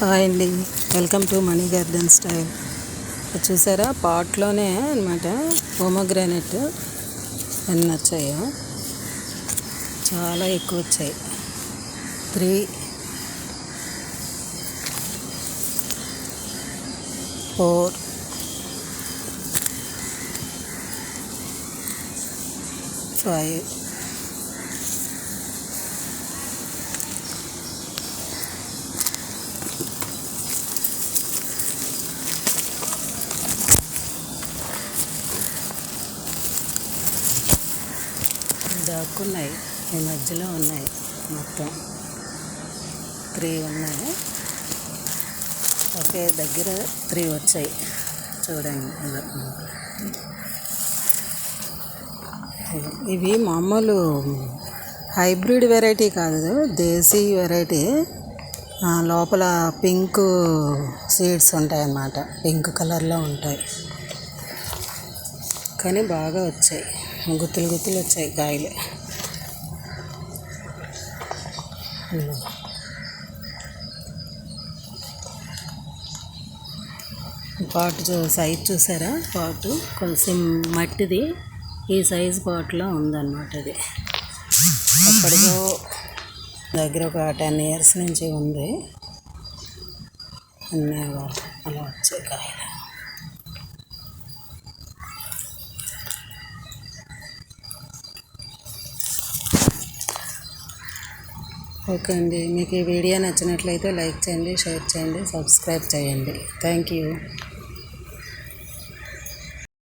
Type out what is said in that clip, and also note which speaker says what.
Speaker 1: Hi అండి, welcome to money garden style. చూసారా, పాట్లోనే అనమాట పోమోగ్రానైట్ ఎన్ని వచ్చాయో, చాలా ఎక్కువ వచ్చాయి. 3, 4, 5, దాక్కున్నాయి. ఈ మధ్యలో ఉన్నాయి, మొత్తం 3 ఉన్నాయి. ఒకే దగ్గర 3 వచ్చాయి. చూడండి, ఇవి మామూలు హైబ్రిడ్ వెరైటీ కాదు, దేశీ వెరైటీ. లోపల పింక్ సీడ్స్ ఉంటాయి అన్నమాట, పింక్ కలర్లో ఉంటాయి. కానీ బాగా వచ్చాయి, గుత్తులు గుత్తులు వచ్చాయి కాయలు. పాటు సైజ్ చూసారా, పాటు కొంచెం మట్టిది, ఈ సైజు పాటులో ఉందన్నమాట. అది ఎప్పటికో దగ్గర ఒక 10 years నుంచి ఉంది. అలా వచ్చాయి కాయలు. ఓకే అండి, మీకు ఈ వీడియో నచ్చినట్లయితే లైక్ చేయండి, షేర్ చేయండి, సబ్స్క్రైబ్ చేయండి. Thank you.